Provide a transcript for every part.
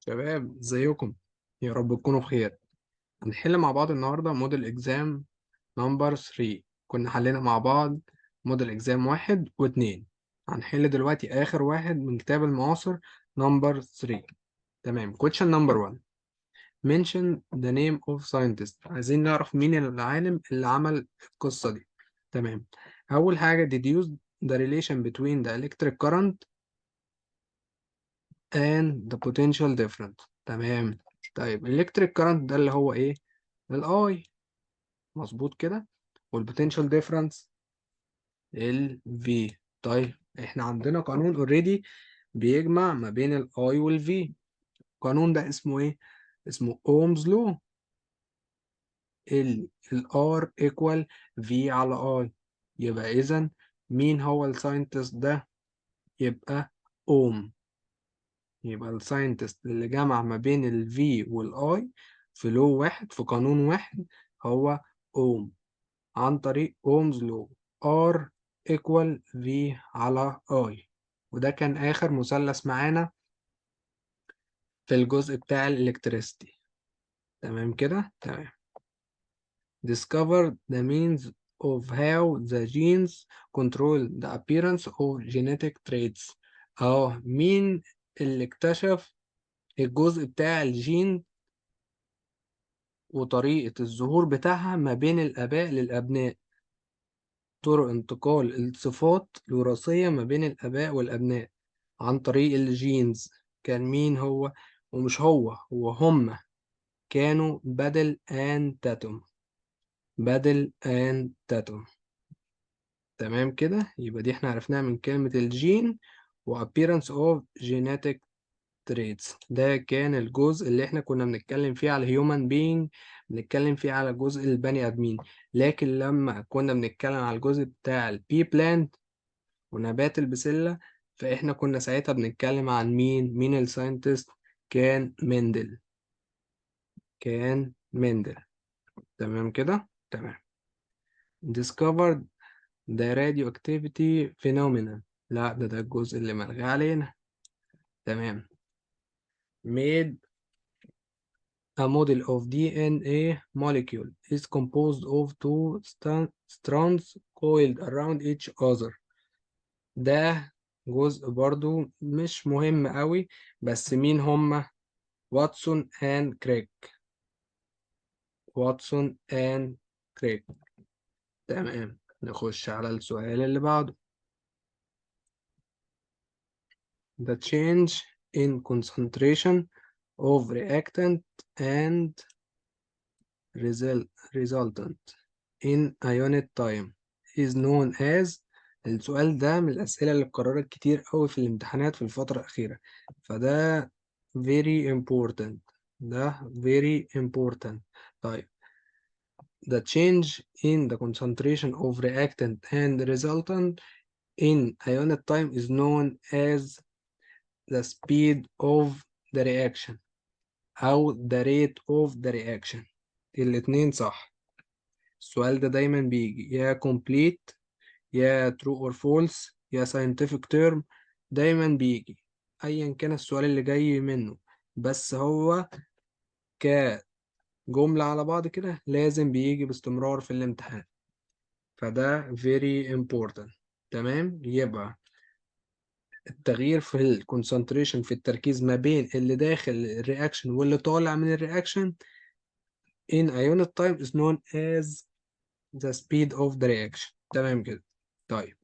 شباب ازيكم؟ يا رب تكونوا بخير. هنحل مع بعض النهارده موديل اكزام نمبر 3. كنا حلينا مع بعض موديل اكزام 1 و2. هنحل دلوقتي اخر واحد من كتاب المعاصر نمبر 3. تمام. question نمبر 1. mention the name of scientist. عايزين نعرف مين العالم اللي عمل القصة دي. تمام. اول حاجة deduce the relation between the electric current and the potential difference. تمام. طيب electric current ده اللي هو ايه؟ الاي. مظبوط كده. والبوتنشال ديفرنس ال V. طيب احنا عندنا قانون اوريدي بيجمع ما بين الاي والفي. القانون ده اسمه ايه؟ اسمه اومز لو. الار ايكوال في على اي. يبقى اذا مين هو الساينتست ده؟ يبقى اوم. يبقى الساينتست اللي جمع ما بين ال V وال I في لو واحد، في قانون واحد، هو أوم، عن طريق أومز لو. R equal V على I. وده كان آخر مثلث معانا في الجزء بتاع الإلكتريستي. تمام كده؟ تمام. Discover the means of how the genes control the appearance of genetic traits. مين اللي اكتشف الجزء بتاع الجين وطريقة الظهور بتاعها ما بين الآباء للأبناء؟ طرق انتقال الصفات الوراثية ما بين الآباء والأبناء عن طريق الجينز. كان مين هو؟ ومش هو هم كانوا بادل آن تاتوم. بادل آن تاتوم. تمام كده. يبقى دي احنا عرفناها من كلمة الجين و appearance of genetic traits. ده كان الجزء اللي احنا كنا بنتكلم فيه على الهيومن بينج، بنتكلم فيه على جزء البني ادمين. لكن لما كنا بنتكلم على الجزء بتاع البي بلانت ونبات البسلة، فاحنا كنا ساعتها بنتكلم عن مين الساينتست؟ كان مندل. كان مندل. تمام كده. تمام. discovered the radioactivity phenomenon. لا، ده الجزء اللي ملغي علينا. تمام. made A model of DNA molecule is composed of two strands coiled around each other. ده جزء برضو مش مهم قوي، بس مين هما؟ واتسون and كريك. واتسون and كريك. تمام. نخش على السؤال اللي بعده. The change in concentration of reactant and resultant in unit time is known as. السؤال ده من الأسئلة اللي اتكررت كتير قوي في الامتحانات في الفترة الأخيرة، فده very important. ده very important. طيب. The change in the concentration of reactant and resultant in unit time is known as the speed of the reaction أو the rate of the reaction. الاتنين صح. السؤال ده دايما بيجي يا complete يا true or false يا scientific term. دايما بيجي ايا كان السؤال اللي جاي منه، بس هو كجملة على بعض كده لازم بيجي باستمرار في الامتحان، فده very important. تمام. يبقى التغيير في الكونسنتريشن، في التركيز ما بين اللي داخل الرياكشن واللي طالع من الرياكشن in a unit time is known as the speed of the reaction. تمام كده. طيب.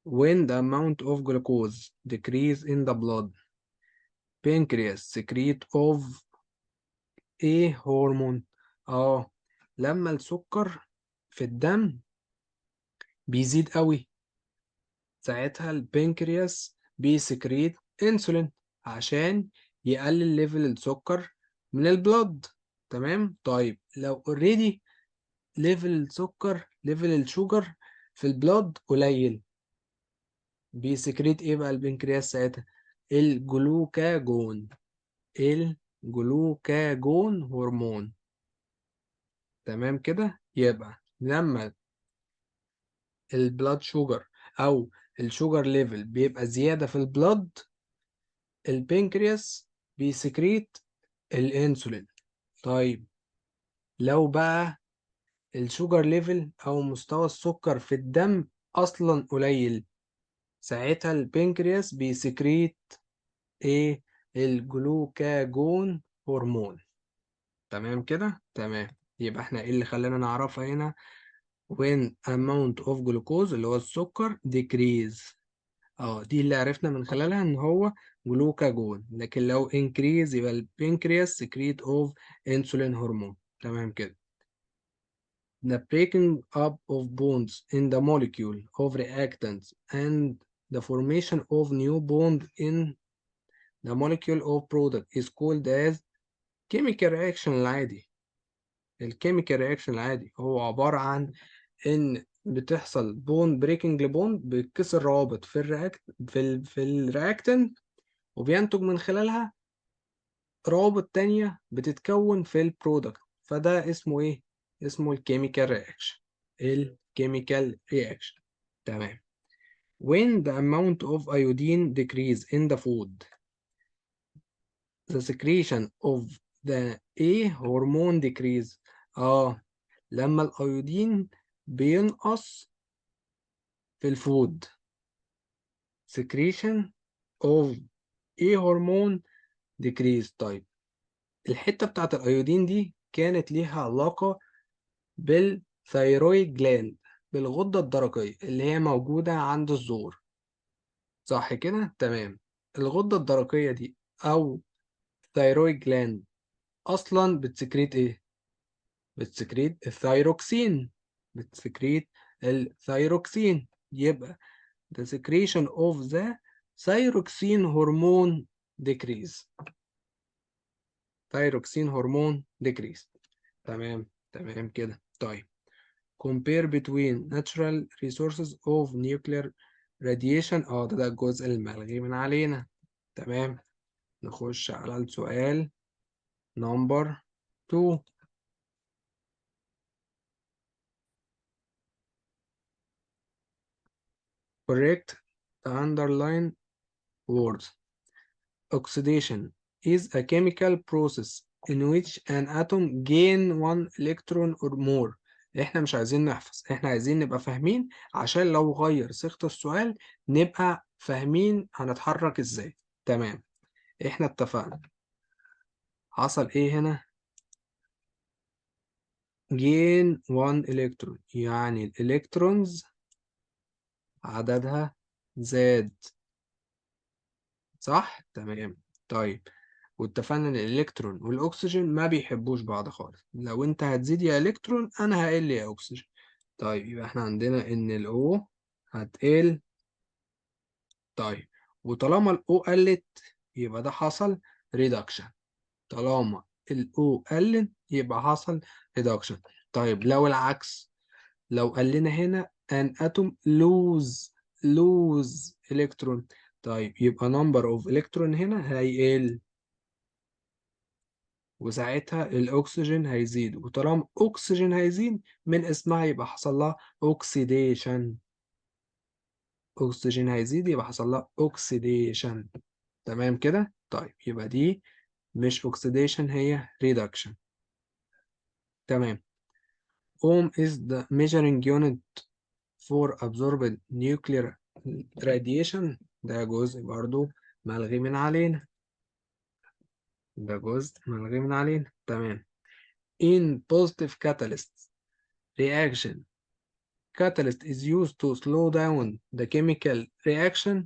when the amount of glucose decrease in the blood, pancreas secrete of a hormone. لما السكر في الدم بيزيد قوي، ساعتها البنكرياس بيسكريت انسولين عشان يقلل ليفل السكر من البلد. تمام. طيب لو اوريدي ليفل السكر، ليفل الشوجر في البلد قليل، بيسكريت ايه بقى البنكرياس ساعتها؟ الجلوكاجون. الجلوكاجون هرمون. تمام كده. يبقى لما البلاد شوجر او الشوجر ليفل بيبقى زيادة في البلاد، البنكرياس بيسكريت الانسولين. طيب لو بقى الشوجر ليفل او مستوى السكر في الدم اصلا قليل، ساعتها البنكرياس بيسكريت ايه؟ الجلوكاجون هرمون. تمام كده، تمام. يبقى احنا ايه اللي خلانا نعرفها هنا؟ when amount of glucose اللي هو السكر decrease، دي اللي عرفنا من خلالها ان هو جلوكاجون. لكن لو increase يبقى البنكرياس secrete of insulin هرمون. تمام كده. The breaking up of bonds in the molecule of reactants and the formation of new bond in the molecule of product is called as chemical reaction العادي. الكيميكال رياكشن العادي هو عبارة عن إن بتحصل بون بريكنج لبون، بيتكسر روابط في الرياكتنت، وبينتج من خلالها روابط تانية بتتكون في البرودكت. فده اسمه إيه؟ اسمه الكيميكال رياكشن. الكيميكال رياكشن. تمام. When the amount of iodine decrease in the food, the secretion of the A hormone decrease. لما الايودين بينقص في الفود، secretion of A hormone decrease. طيب الحتة بتاعت الايودين دي كانت ليها علاقة بالثيرويد جلاند، بالغدة الدرقية اللي هي موجودة عند الزور. صح كده؟ تمام. الغدة الدرقية دي أو ثيرويد جلاند أصلا بتسكريت إيه؟ بتسكريت الثيروكسين. بتسكريت الثيروكسين. يبقى the secretion of the thyroxine hormone decrease. thyroxine hormone decrease. تمام، تمام كده. طيب compare between natural resources of nuclear radiation. ده الجزء الملغي من علينا. تمام. نخش على السؤال نمبر 2. correct the underline words. Oxidation is a chemical process in which an atom gain one electron or more. احنا مش عايزين نحفظ، احنا عايزين نبقى فاهمين عشان لو غير صيغة السؤال نبقى فاهمين هنتحرك ازاي. تمام. احنا اتفقنا حصل ايه هنا؟ gain one electron يعني الالكترونز عددها زاد. صح؟ تمام. طيب واتفقنا ان الالكترون والاكسجين ما بيحبوش بعض خالص. لو انت هتزيد يا الكترون انا هقل يا اكسجين. طيب يبقى احنا عندنا ان الاو هتقل. طيب وطالما الاو قلت يبقى ده حصل ريدكشن. طالما الاو قلت يبقى حصل ريدكشن. طيب لو العكس، لو قلنا هنا ان اتوم لوز الكترون، طيب يبقى نمبر اوف الكترون هنا هيقل، وساعتها الأكسجين هيزيد. وطالما أكسجين هيزيد من اسمها يبقى حصل لها أكسيديشن. أكسجين هيزيد يبقى حصل لها أكسيديشن. تمام كده؟ طيب يبقى دي مش أكسيديشن، هي ريدكشن. تمام. Ohm is the measuring unit for absorbed nuclear radiation. ده جزء برضو ملغي من علينا. ده جزء ملغي من علينا. تمام. In positive catalyst reaction, catalyst is used to slow down the chemical reaction.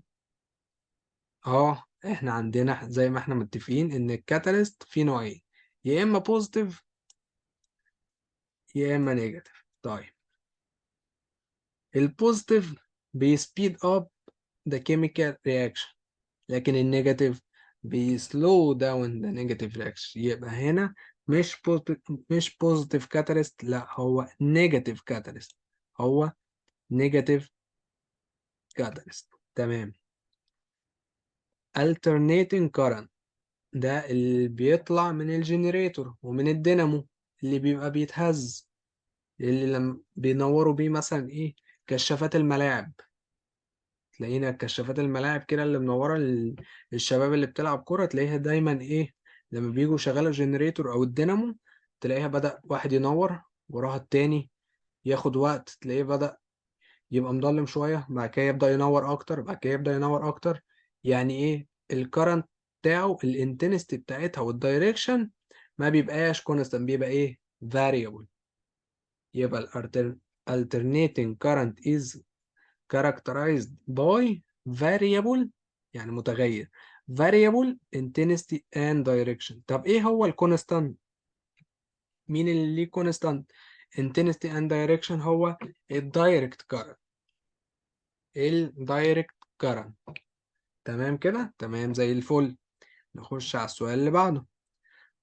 احنا عندنا زي ما احنا متفقين ان الكاتاليست فيه نوعين، يا اما بوزيتيف يا اما نيجاتيف. طيب البوزيتيف بيسبيد اب the chemical reaction، لكن النيجاتيف بيسلو داون the negative reaction. يبقى هنا مش بوزيتيف كاتاليست، لا هو نيجاتيف كاتاليست. هو نيجاتيف كاتاليست. تمام. alternating current ده اللي بيطلع من الجنريتور ومن الدينامو اللي بيبقى بيتهز، اللي لما بينوروا بيه مثلا ايه؟ كشافات الملاعب. تلاقينا كشافات الملاعب كده اللي منورة الشباب اللي بتلعب كرة، تلاقيها دايما ايه لما بيجوا شغالة الجنريتور او الدينامو، تلاقيها بدأ واحد ينور وراها التاني، ياخد وقت تلاقيه بدأ يبقى مضلم شوية، بعد كده يبدأ ينور أكتر، بعد كده يبدأ ينور أكتر. يعني إيه الكرنت بتاعه، الانتنستي بتاعتها والدايركشن ما بيبقاش كونستانت، بيبقى إيه variable. يبقى alternating current is characterized by variable، يعني متغير variable intensity and direction. طب إيه هو الكونستانت؟ مين اللي ليه كونستانت intensity and direction؟ هو الدايركت current، الدايركت كارنت. تمام كده، تمام زي الفل. نخش على السؤال اللي بعده.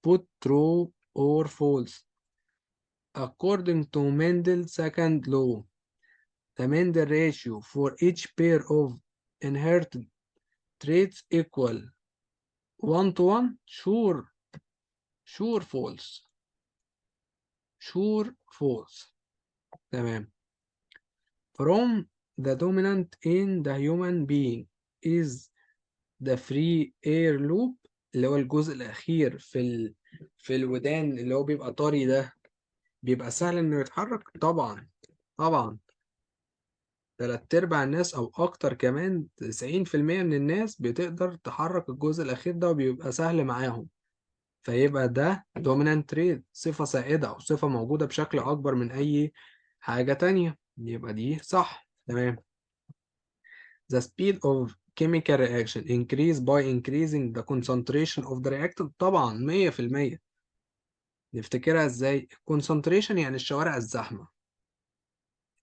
put true or false according to Mendel's second law. The Mendel ratio for each pair of inherited traits equal 1 to 1. Sure. Sure false. Sure false. تمام. From the dominant in the human being is the free air loop، اللي هو الجزء الأخير في الودان اللي هو بيبقى طري ده، بيبقى سهل إنه يتحرك؟ طبعا. طبعا. تلات أرباع الناس أو أكتر كمان 90% من الناس بتقدر تحرك الجزء الأخير ده وبيبقى سهل معاهم. فيبقى ده dominant trait، صفة سائدة أو صفة موجودة بشكل أكبر من أي حاجة تانية، يبقى دي صح. تمام. The speed of chemical reaction increase by increasing the concentration of the reactant. طبعا 100%. نفتكرها ازاي؟ concentration يعني الشوارع الزحمة.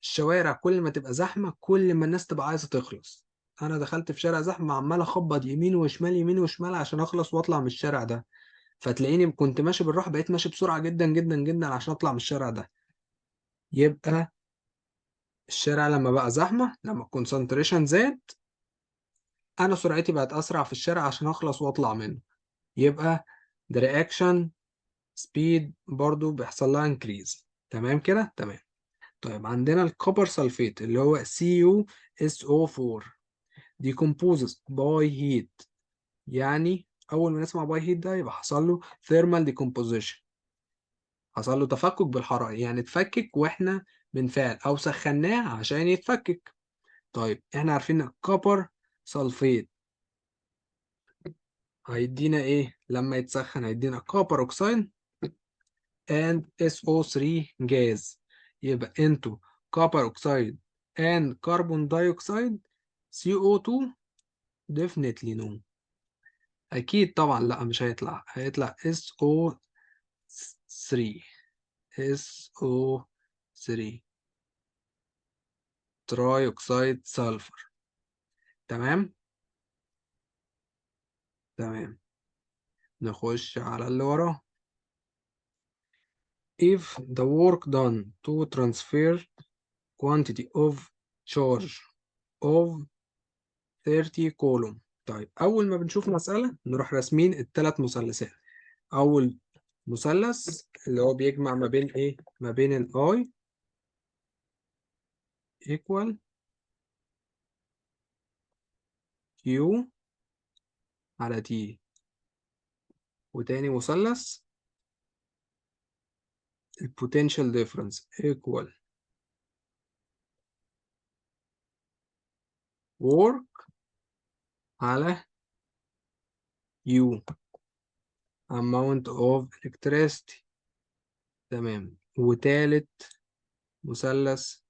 الشوارع كل ما تبقى زحمة كل ما الناس تبقى عايزة تخلص. أنا دخلت في شارع زحمة عمال أخبط يمين وشمال يمين وشمال عشان أخلص وأطلع من الشارع ده، فتلاقيني كنت ماشي بالراحة بقيت ماشي بسرعة جدا جدا جدا عشان أطلع من الشارع ده. يبقى الشارع لما بقى زحمة، لما الكونسنتريشن زاد، أنا سرعتي بقت أسرع في الشارع عشان أخلص وأطلع منه. يبقى the reaction speed برضو بيحصل لها increase. تمام كده، تمام. طيب عندنا الكوبر سلفيت اللي هو CuSO4 decomposes by heat. يعني أول ما نسمع by heat ده يبقى حصل له thermal decomposition، حصل له تفكك بالحرارة، يعني اتفكك واحنا بنفعل أو سخناه عشان يتفكك. طيب احنا عارفين الكوبر سلفيت هيدينا ايه لما يتسخن؟ هيدينا كوبر اوكسيد and SO3 gas. يبقى into copper oxide and carbon dioxide CO2 definitely no. أكيد طبعا لا، مش هيطلع، هيطلع SO3. SO3 تراي أكسيد سلفر. تمام. تمام. نخش على اللي وراه. if the work done to transfer quantity of charge of 30 column. طيب أول ما بنشوف مسألة نروح راسمين الثلاث مثلثات. أول مثلث اللي هو بيجمع ما بين إيه؟ ما بين ال I equal Q على T. وتاني مثلث ال potential difference equal work على U amount of electricity. تمام. وتالت مثلث